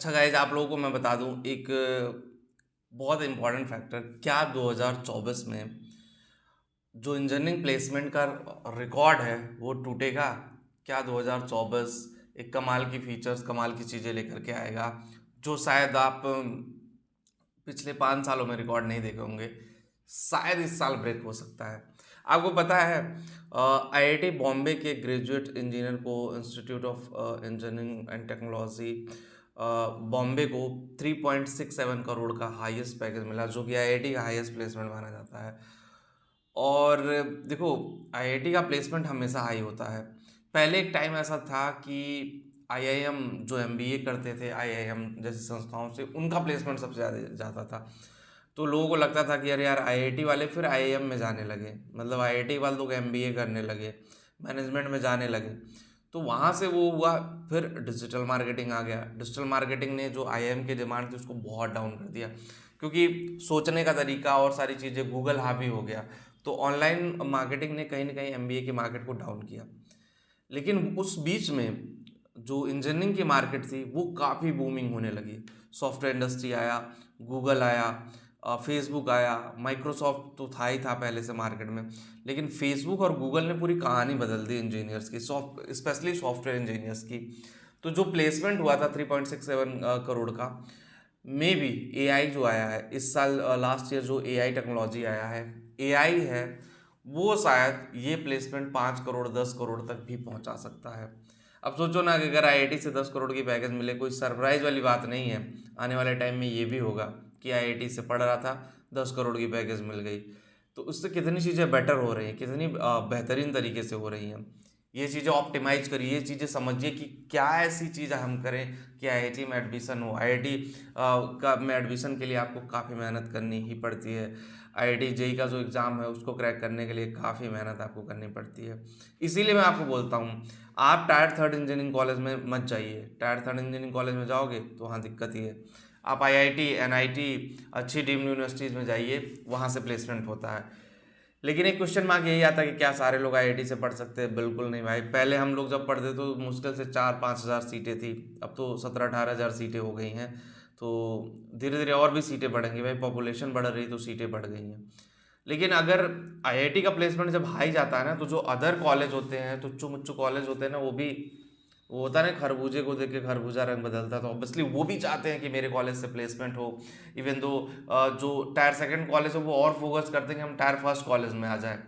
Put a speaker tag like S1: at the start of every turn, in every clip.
S1: अच्छा गाइज, आप लोगों को मैं बता दूं एक बहुत इम्पॉर्टेंट फैक्टर। क्या 2024 में जो इंजीनियरिंग प्लेसमेंट का रिकॉर्ड है वो टूटेगा? क्या 2024 एक कमाल की फीचर्स, कमाल की चीज़ें लेकर के आएगा जो शायद आप पिछले 5 सालों में रिकॉर्ड नहीं देखे होंगे? शायद इस साल ब्रेक हो सकता है। आपको पता है आईआईटी बॉम्बे के ग्रेजुएट इंजीनियर को institute of engineering and technology Bombay को 3.67 करोड़ का हाईएस्ट पैकेज मिला, जो कि आईआईटी का हाईएस्ट प्लेसमेंट माना जाता है। और देखो, आईआईटी का प्लेसमेंट हमेशा हाई होता है। पहले एक टाइम ऐसा था कि आईआईएम जो एमबीए करते थे, आईआईएम जैसी संस्थाओं से उनका प्लेसमेंट सबसे ज़्यादा जाता था। तो लोगों को लगता था कि अरे यार, आईआईटी वाले फिर आईआईएम में जाने लगे, मतलब आईआईटी वाले लोग एमबीए करने लगे, मैनेजमेंट में जाने लगे। तो वहाँ से वो हुआ। फिर डिजिटल मार्केटिंग आ गया। डिजिटल मार्केटिंग ने जो आईआईएम की डिमांड थी उसको बहुत डाउन कर दिया, क्योंकि सोचने का तरीका और सारी चीज़ें गूगल हावी हो गया। तो ऑनलाइन मार्केटिंग ने कहीं ना कहीं एमबीए की मार्केट को डाउन किया। लेकिन उस बीच में जो इंजीनियरिंग की मार्केट थी वो काफ़ी बूमिंग होने लगी। सॉफ्टवेयर इंडस्ट्री आया, गूगल आया, फेसबुक आया, माइक्रोसॉफ्ट तो था ही था पहले से मार्केट में। लेकिन फेसबुक और गूगल ने पूरी कहानी बदल दी इंजीनियर्स की, स्पेशली सॉफ्टवेयर इंजीनियर्स की। तो जो प्लेसमेंट हुआ था 3.67 करोड़ का, मे बी एआई जो आया है इस साल, लास्ट ईयर जो एआई टेक्नोलॉजी आया है, एआई है, वो शायद ये प्लेसमेंट 5 करोड़ 10 करोड़ तक भी पहुंचा सकता है। अब सोचो ना कि अगर आईआईटी से 10 करोड़ की पैकेज मिले, कोई सरप्राइज वाली बात नहीं है। आने वाले टाइम में ये भी होगा कि आईआईटी से पढ़ रहा था, 10 करोड़ की पैकेज मिल गई। तो उससे कितनी चीज़ें बेटर हो रही हैं, कितनी बेहतरीन तरीके से हो रही हैं। ये चीज़ें ऑप्टिमाइज करिए, ये चीज़ें समझिए कि क्या ऐसी चीज़ हम करें कि आईआईटी में एडमिशन हो। आईआईटी का में एडमिशन के लिए आपको काफ़ी मेहनत करनी ही पड़ती है। आईआईटी जेई का जो एग्ज़ाम है उसको क्रैक करने के लिए काफ़ी मेहनत आपको करनी पड़ती है। इसीलिए मैं आपको बोलता हूँ, आप टायर थर्ड इंजीनियरिंग कॉलेज में मत जाइए। टायर थर्ड इंजीनियरिंग कॉलेज में जाओगे तो वहाँ दिक्कत ही है। आप आईआईटी, एनआईटी, अच्छी डीम्ड यूनिवर्सिटीज़ में जाइए, वहाँ से प्लेसमेंट होता है। लेकिन एक क्वेश्चन मार्क यही आता है कि क्या सारे लोग आईआईटी से पढ़ सकते हैं? बिल्कुल नहीं भाई। पहले हम लोग जब पढ़ते तो मुश्किल से 4-5 हज़ार सीटें थी, अब तो 17-18 हज़ार सीटें हो गई हैं। तो धीरे धीरे और भी सीटें बढ़ेंगी भाई, पॉपुलेशन बढ़ रही तो सीटें बढ़ गई हैं। लेकिन अगर आईआईटी का प्लेसमेंट जब हाई जाता है ना, तो जो अदर कॉलेज होते हैं, तुच्चू मुच्चू कॉलेज होते हैं ना, वो होता है ना, खरबूजे को देख के खरबूजा रंग बदलता है, तो ऑब्वियसली वो भी चाहते हैं कि मेरे कॉलेज से प्लेसमेंट हो। इवन दो जो टायर सेकंड कॉलेज है वो और फोकस करते हैं कि हम टायर फर्स्ट कॉलेज में आ जाएं।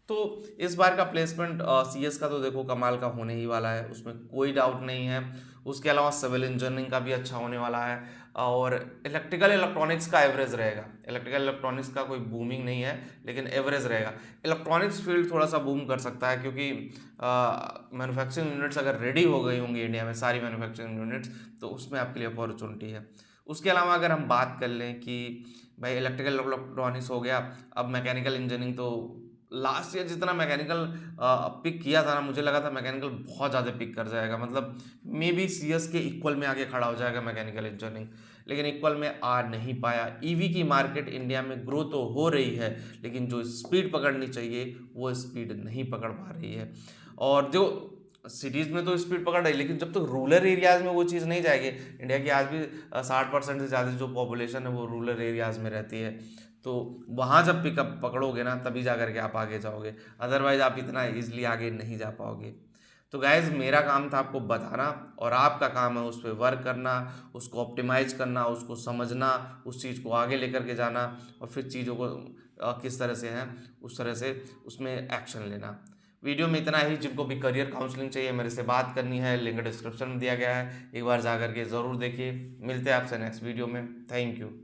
S1: तो इस बार का प्लेसमेंट सीएस का तो देखो कमाल का होने ही वाला है, उसमें कोई डाउट नहीं है। उसके अलावा सिविल इंजीनियरिंग का भी अच्छा होने वाला है। और इलेक्ट्रिकल इलेक्ट्रॉनिक्स का एवरेज रहेगा। इलेक्ट्रिकल इलेक्ट्रॉनिक्स का कोई बूमिंग नहीं है, लेकिन एवरेज रहेगा। इलेक्ट्रॉनिक्स फील्ड थोड़ा सा बूम कर सकता है, क्योंकि मैन्युफैक्चरिंग यूनिट्स अगर रेडी हो गई होंगी इंडिया में, सारी मैन्युफैक्चरिंग यूनिट्स, तो उसमें आपके लिए अपॉर्चुनिटी है। उसके अलावा अगर हम बात कर लें कि भाई इलेक्ट्रिकल इलेक्ट्रॉनिक्स हो गया, अब मैकेनिकल इंजीनियरिंग, तो लास्ट ईयर जितना मैकेनिकल पिक किया था ना, मुझे लगा था मैकेनिकल बहुत ज़्यादा पिक कर जाएगा, मतलब मे बी सीएस के इक्वल में आके खड़ा हो जाएगा मैकेनिकल इंजीनियरिंग। लेकिन इक्वल में आ नहीं पाया। ईवी की मार्केट इंडिया में ग्रो तो हो रही है, लेकिन जो स्पीड पकड़नी चाहिए वो स्पीड नहीं पकड़ पा रही है। और जो सिटीज़ में तो स्पीड पकड़ रही है, लेकिन जब तक रूरल एरियाज़ में वो चीज़ नहीं जाएगी। इंडिया की आज भी 60% से ज़्यादा जो पॉपुलेशन है वो रूरल एरियाज़ में रहती है। तो वहाँ जब पिकअप पकड़ोगे ना, तभी जा करके आप आगे जाओगे, अदरवाइज आप इतना ईजिली आगे नहीं जा पाओगे। तो गाइज, मेरा काम था आपको बताना, और आपका काम है उस पर वर्क करना, उसको ऑप्टिमाइज करना, उसको समझना, उस चीज़ को आगे लेकर के जाना, और फिर चीज़ों को किस तरह से हैं उस तरह से उसमें एक्शन लेना। वीडियो में इतना ही। जिनको भी करियर काउंसलिंग चाहिए, मेरे से बात करनी है, लिंक डिस्क्रिप्शन में दिया गया है, एक बार जा करके ज़रूर देखिए। मिलते हैं आपसे नेक्स्ट वीडियो में। Thank you.